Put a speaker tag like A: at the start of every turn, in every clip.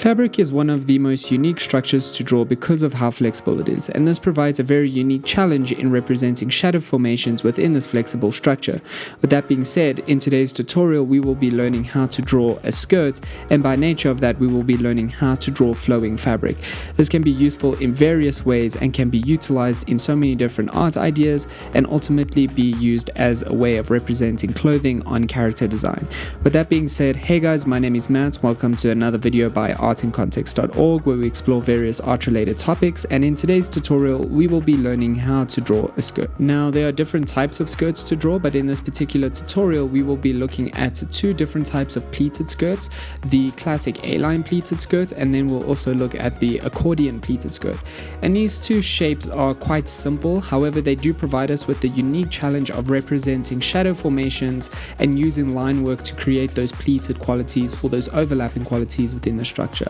A: Fabric is one of the most unique structures to draw because of how flexible it is, and this provides a very unique challenge in representing shadow formations within this flexible structure. With that being said, in today's tutorial we will be learning how to draw a skirt, and by nature of that we will be learning how to draw flowing fabric. This can be useful in various ways and can be utilized in so many different art ideas and ultimately be used as a way of representing clothing on character design. With that being said, hey guys, my name is Matt, welcome to another video by artincontext.org where we explore various art related topics, and in today's tutorial we will be learning how to draw a skirt. Now there are different types of skirts to draw, but in this particular tutorial we will be looking at two different types of pleated skirts, the classic A-line pleated skirt, and then we'll also look at the accordion pleated skirt. And these two shapes are quite simple, however they do provide us with the unique challenge of representing shadow formations and using line work to create those pleated qualities or those overlapping qualities within the structure.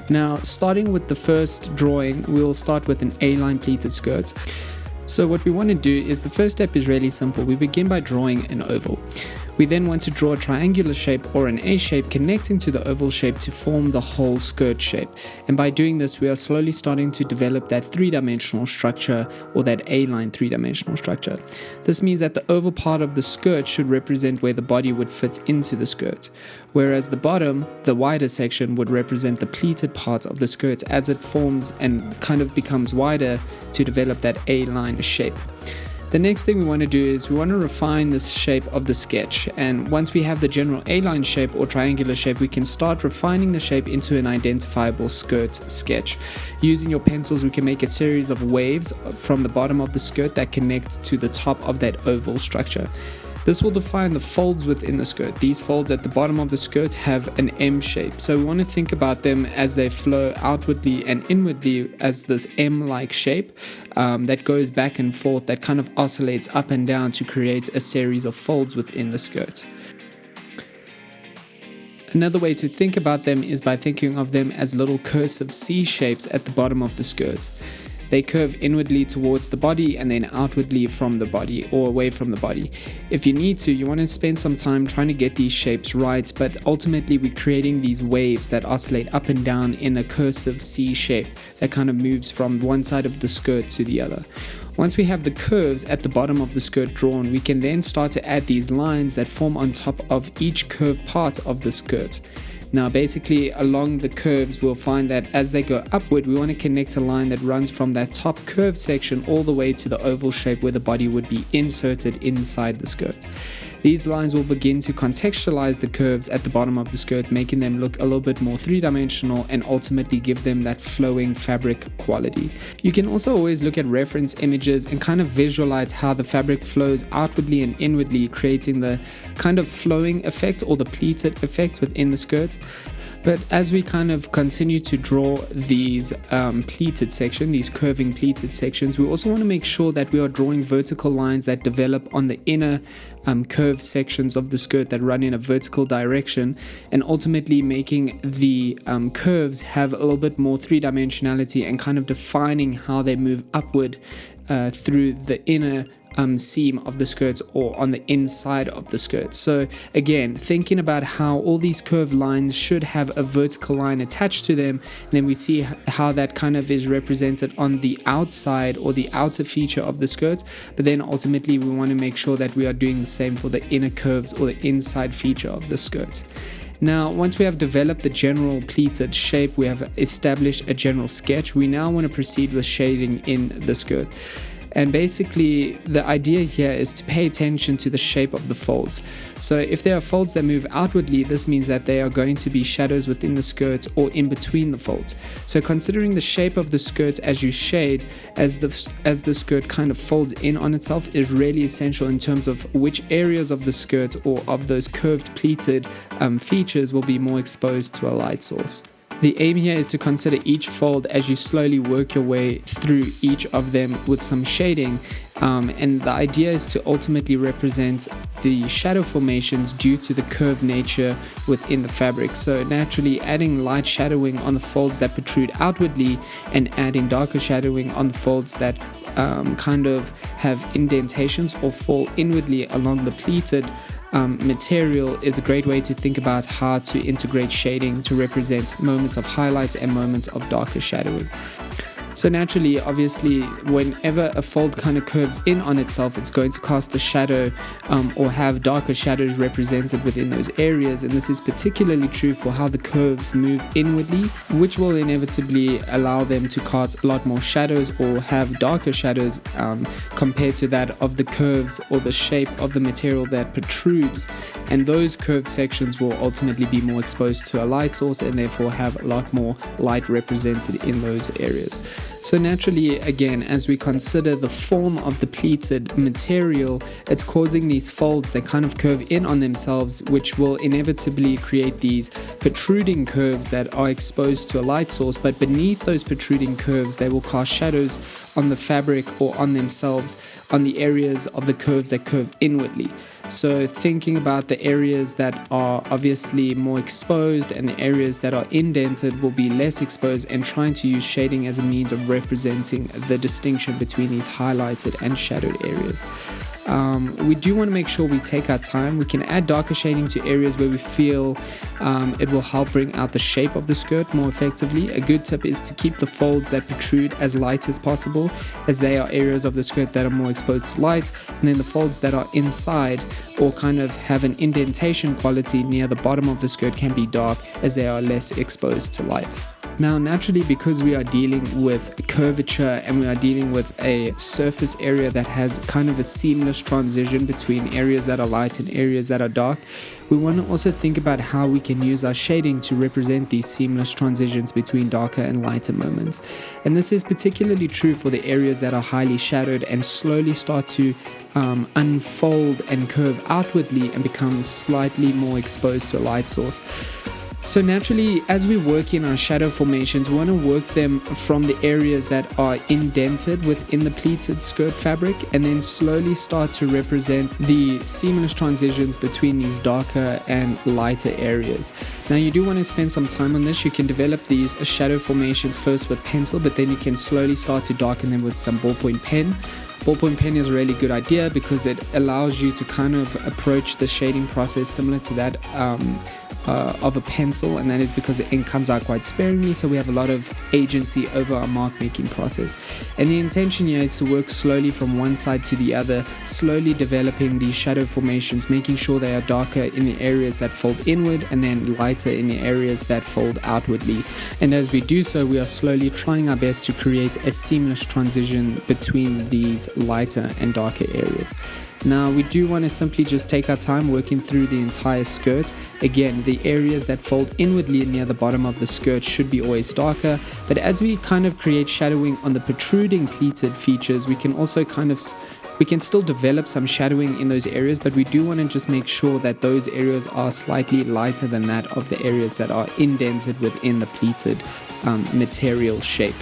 A: Now, starting with the first drawing, we'll start with an A-line pleated skirt. So what we want to do is, the first step is really simple. We begin by drawing an oval. We then want to draw a triangular shape or an A shape connecting to the oval shape to form the whole skirt shape. And by doing this, we are slowly starting to develop that three-dimensional structure, or that A-line three-dimensional structure. This means that the oval part of the skirt should represent where the body would fit into the skirt, whereas the bottom, the wider section, would represent the pleated part of the skirt as it forms and kind of becomes wider to develop that A-line shape. The next thing we want to do is we want to refine the shape of the sketch, and once we have the general A-line shape or triangular shape, we can start refining the shape into an identifiable skirt sketch. Using your pencils, we can make a series of waves from the bottom of the skirt that connect to the top of that oval structure. This will define the folds within the skirt. These folds at the bottom of the skirt have an M shape, so we want to think about them as they flow outwardly and inwardly as this M-like shape that goes back and forth, that kind of oscillates up and down to create a series of folds within the skirt. Another way to think about them is by thinking of them as little cursive C shapes at the bottom of the skirt. They curve inwardly towards the body and then outwardly from the body or away from the body. If you need to, you want to spend some time trying to get these shapes right, but ultimately we're creating these waves that oscillate up and down in a cursive C shape that kind of moves from one side of the skirt to the other. Once we have the curves at the bottom of the skirt drawn, we can then start to add these lines that form on top of each curved part of the skirt. Now basically along the curves, we'll find that as they go upward, we want to connect a line that runs from that top curved section all the way to the oval shape where the body would be inserted inside the skirt. These lines will begin to contextualize the curves at the bottom of the skirt, making them look a little bit more three-dimensional and ultimately give them that flowing fabric quality. You can also always look at reference images and kind of visualize how the fabric flows outwardly and inwardly, creating the kind of flowing effect or the pleated effect within the skirt. But as we kind of continue to draw these pleated sections, these curving pleated sections, we also want to make sure that we are drawing vertical lines that develop on the inner curved sections of the skirt that run in a vertical direction, and ultimately making the curves have a little bit more three-dimensionality and kind of defining how they move upward through the inner seam of the skirts or on the inside of the skirt. So again, thinking about how all these curved lines should have a vertical line attached to them, and then we see how that kind of is represented on the outside or the outer feature of the skirt, but then ultimately we want to make sure that we are doing the same for the inner curves or the inside feature of the skirt. Now, once we have developed the general pleated shape, we have established a general sketch, we now want to proceed with shading in the skirt. And basically the idea here is to pay attention to the shape of the folds. So if there are folds that move outwardly, this means that they are going to be shadows within the skirt or in between the folds. So considering the shape of the skirt as you shade, as the skirt kind of folds in on itself, is really essential in terms of which areas of the skirt or of those curved pleated features will be more exposed to a light source. The aim here is to consider each fold as you slowly work your way through each of them with some shading, and the idea is to ultimately represent the shadow formations due to the curved nature within the fabric. So naturally adding light shadowing on the folds that protrude outwardly and adding darker shadowing on the folds that kind of have indentations or fall inwardly along the pleated material is a great way to think about how to integrate shading to represent moments of highlights and moments of darker shadowing. So naturally, obviously, whenever a fold kind of curves in on itself, it's going to cast a shadow or have darker shadows represented within those areas. And this is particularly true for how the curves move inwardly, which will inevitably allow them to cast a lot more shadows or have darker shadows compared to that of the curves or the shape of the material that protrudes. And those curved sections will ultimately be more exposed to a light source and therefore have a lot more light represented in those areas. So naturally, again, as we consider the form of the pleated material, it's causing these folds that kind of curve in on themselves, which will inevitably create these protruding curves that are exposed to a light source. But beneath those protruding curves, they will cast shadows on the fabric or on themselves on the areas of the curves that curve inwardly. So thinking about the areas that are obviously more exposed and the areas that are indented will be less exposed, and trying to use shading as a means of representing the distinction between these highlighted and shadowed areas. We do want to make sure we take our time. We can add darker shading to areas where we feel it will help bring out the shape of the skirt more effectively. A good tip is to keep the folds that protrude as light as possible, as they are areas of the skirt that are more exposed to light, and then the folds that are inside or kind of have an indentation quality near the bottom of the skirt can be dark, as they are less exposed to light. Now, naturally, because we are dealing with curvature and we are dealing with a surface area that has kind of a seamless transition between areas that are light and areas that are dark, we want to also think about how we can use our shading to represent these seamless transitions between darker and lighter moments. And this is particularly true for the areas that are highly shadowed and slowly start to unfold and curve outwardly and become slightly more exposed to a light source. So naturally, as we work in our shadow formations, we want to work them from the areas that are indented within the pleated skirt fabric, and then slowly start to represent the seamless transitions between these darker and lighter areas. Now, you do want to spend some time on this. You can develop these shadow formations first with pencil, but then you can slowly start to darken them with some ballpoint pen. Ballpoint pen is a really good idea because it allows you to kind of approach the shading process similar to that of a pencil, and that is because the ink comes out quite sparingly, so we have a lot of agency over our mark making process. And the intention here is to work slowly from one side to the other, slowly developing these shadow formations, making sure they are darker in the areas that fold inward and then lighter in the areas that fold outwardly. And as we do so, we are slowly trying our best to create a seamless transition between these lighter and darker areas. Now, we do want to simply just take our time working through the entire skirt. Again, the areas that fold inwardly near the bottom of the skirt should be always darker, but as we kind of create shadowing on the protruding pleated features, we can still develop some shadowing in those areas, but we do want to just make sure that those areas are slightly lighter than that of the areas that are indented within the pleated material shape.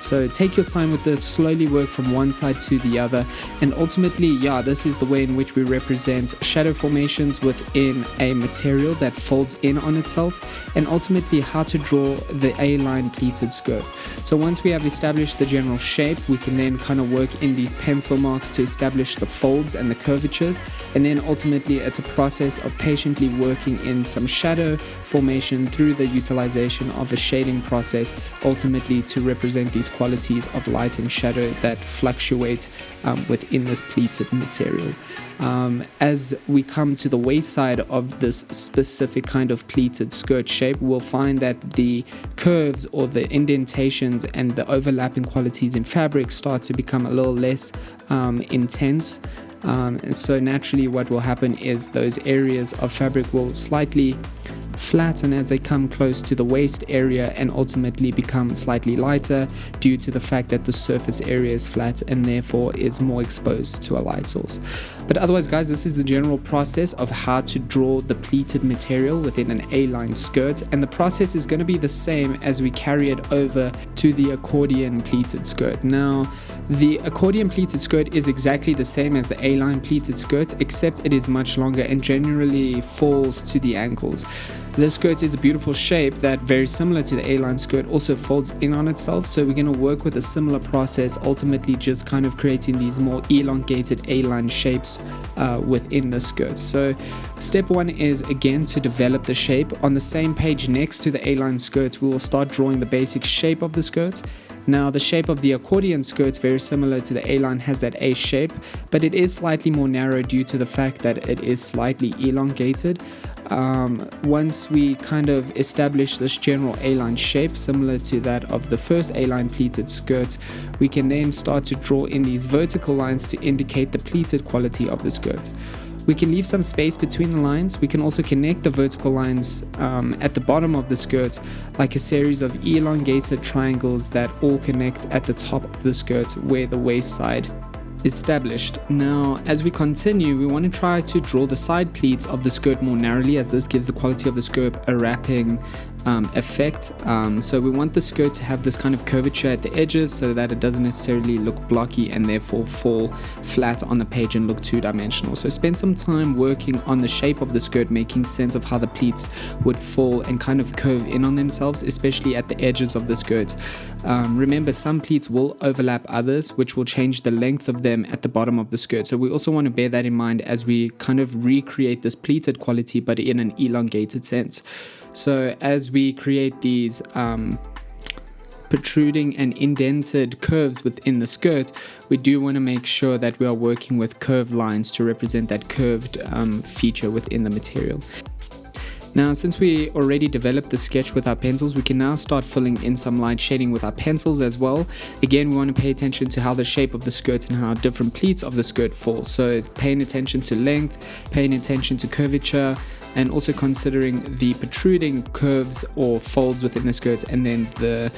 A: So take your time with this, slowly work from one side to the other, and ultimately, this is the way in which we represent shadow formations within a material that folds in on itself, and ultimately how to draw the A-line pleated skirt. So once we have established the general shape, we can then kind of work in these pencil marks to establish the folds and the curvatures, and then ultimately it's a process of patiently working in some shadow formation through the utilization of a shading process, ultimately to represent these qualities of light and shadow that fluctuate within this pleated material. As we come to the waist side of this specific kind of pleated skirt shape, we'll find that the curves or the indentations and the overlapping qualities in fabric start to become a little less intense. And so naturally what will happen is those areas of fabric will slightly flatten as they come close to the waist area and ultimately become slightly lighter due to the fact that the surface area is flat and therefore is more exposed to a light source. But otherwise, guys, this is the general process of how to draw the pleated material within an A-line skirt, and the process is going to be the same as we carry it over to the accordion pleated skirt. Now, the accordion pleated skirt is exactly the same as the A-line pleated skirt, except it is much longer and generally falls to the ankles. This skirt is a beautiful shape that, very similar to the A-line skirt, also folds in on itself. So we're going to work with a similar process, ultimately just kind of creating these more elongated A-line shapes within the skirt. So step one is, again, to develop the shape. On the same page next to the A-line skirt, we will start drawing the basic shape of the skirt. Now, the shape of the accordion skirt, very similar to the A-line, has that A shape, but it is slightly more narrow due to the fact that it is slightly elongated. Once we kind of establish this general A-line shape similar to that of the first A-line pleated skirt, we can then start to draw in these vertical lines to indicate the pleated quality of the skirt. We can leave some space between the lines. We can also connect the vertical lines at the bottom of the skirt like a series of elongated triangles that all connect at the top of the skirt where the waist side is established. Now, as we continue, we want to try to draw the side pleats of the skirt more narrowly, as this gives the quality of the skirt a wrapping effect. So we want the skirt to have this kind of curvature at the edges so that it doesn't necessarily look blocky and therefore fall flat on the page and look two-dimensional. So spend some time working on the shape of the skirt, making sense of how the pleats would fall and kind of curve in on themselves, especially at the edges of the skirt. Remember, some pleats will overlap others, which will change the length of them at the bottom of the skirt. So we also want to bear that in mind as we kind of recreate this pleated quality, but in an elongated sense. So as we create these protruding and indented curves within the skirt, we do want to make sure that we are working with curved lines to represent that curved feature within the material. Now, since we already developed the sketch with our pencils, we can now start filling in some light shading with our pencils as well. Again, we want to pay attention to how the shape of the skirt and how different pleats of the skirt fall. So paying attention to length, paying attention to curvature, and also considering the protruding curves or folds within the skirt, and then the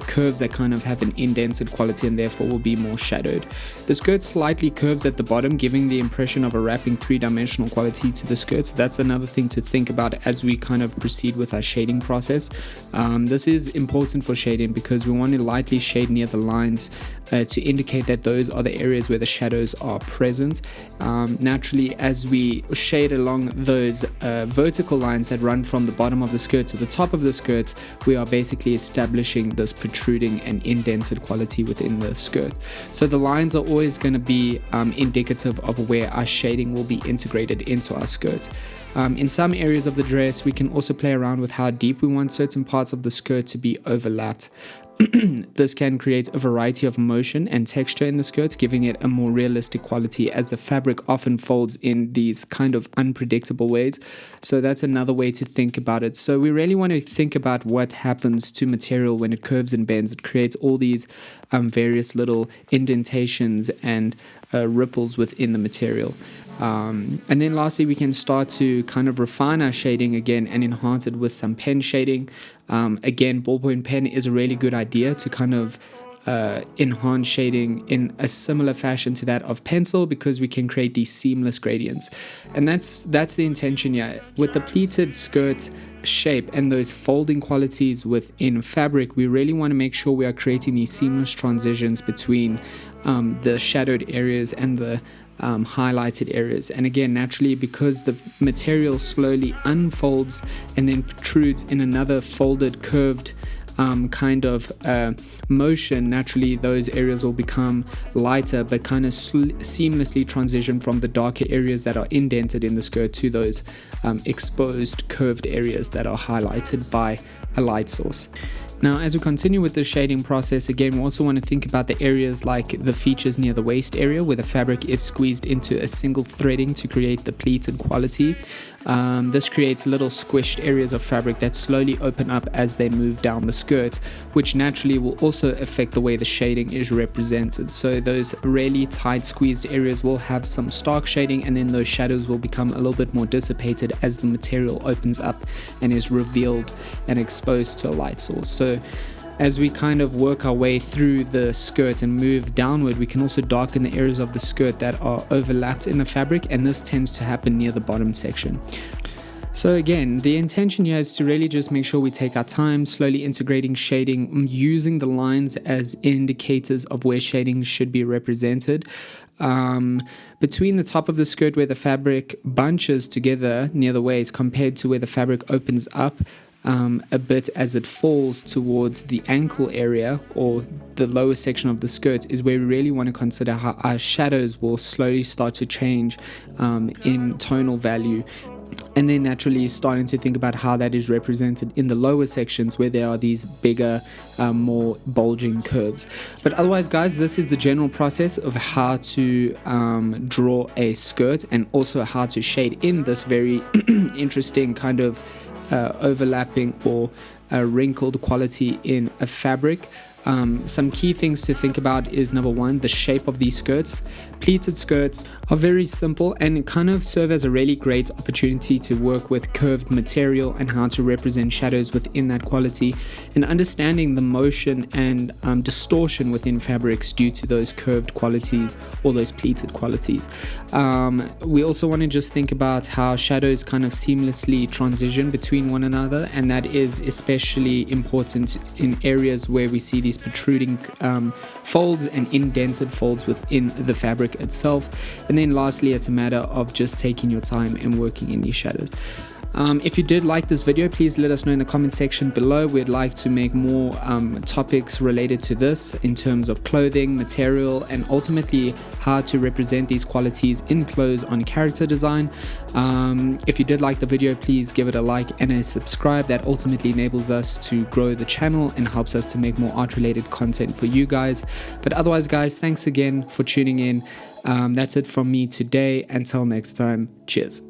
A: curves that kind of have an indented quality and therefore will be more shadowed. The skirt slightly curves at the bottom, giving the impression of a wrapping three-dimensional quality to the skirt. So that's another thing to think about as we kind of proceed with our shading process. This is important for shading because we want to lightly shade near the lines to indicate that those are the areas where the shadows are present. Naturally, as we shade along those vertical lines that run from the bottom of the skirt to the top of the skirt, we are basically establishing this protruding and indented quality within the skirt. So the lines are always going to be indicative of where our shading will be integrated into our skirt. In some areas of the dress, we can also play around with how deep we want certain parts of the skirt to be overlapped. This can create a variety of motion and texture in the skirt, giving it a more realistic quality, as the fabric often folds in these kind of unpredictable ways. So that's another way to think about it. So we really want to think about what happens to material when it curves and bends. It creates all these various little indentations and ripples within the material. And then lastly, we can start to kind of refine our shading again and enhance it with some pen shading. Again, ballpoint pen is a really good idea to kind of enhance shading in a similar fashion to that of pencil, because we can create these seamless gradients. And that's the intention here. With the pleated skirt shape and those folding qualities within fabric, we really want to make sure we are creating these seamless transitions between the shadowed areas and the highlighted areas. And again, naturally, because the material slowly unfolds and then protrudes in another folded, curved kind of motion, naturally those areas will become lighter but kind of seamlessly transition from the darker areas that are indented in the skirt to those exposed curved areas that are highlighted by a light source. Now, as we continue with the shading process, again, we also want to think about the areas like the features near the waist area where the fabric is squeezed into a single threading to create the pleated quality. This creates little squished areas of fabric that slowly open up as they move down the skirt, which naturally will also affect the way the shading is represented. So those really tight squeezed areas will have some stark shading, and then those shadows will become a little bit more dissipated as the material opens up and is revealed and exposed to a light source. So as we kind of work our way through the skirt and move downward, we can also darken the areas of the skirt that are overlapped in the fabric, and this tends to happen near the bottom section. So again, the intention here is to really just make sure we take our time, slowly integrating shading, using the lines as indicators of where shading should be represented. between the top of the skirt where the fabric bunches together near the waist compared to where the fabric opens up a bit as it falls towards the ankle area or the lower section of the skirt is where we really want to consider how our shadows will slowly start to change in tonal value. And then naturally starting to think about how that is represented in the lower sections where there are these bigger, more bulging curves. But otherwise, guys, this is the general process of how to draw a skirt and also how to shade in this very interesting kind of overlapping or wrinkled quality in a fabric. Some key things to think about is number one, the shape of these skirts. Pleated skirts are very simple and kind of serve as a really great opportunity to work with curved material and how to represent shadows within that quality, and understanding the motion and distortion within fabrics due to those curved qualities or those pleated qualities. We also want to just think about how shadows kind of seamlessly transition between one another, and that is especially important in areas where we see these protruding folds and indented folds within the fabric itself. And then lastly, it's a matter of just taking your time and working in these shadows. If you did like this video, please let us know in the comment section below. We'd like to make more topics related to this in terms of clothing, material, and ultimately how to represent these qualities in clothes on character design. If you did like the video, please give it a like and a subscribe. That ultimately enables us to grow the channel and helps us to make more art related content for you guys. But otherwise, guys, thanks again for tuning in. That's it from me today. Until next time, cheers.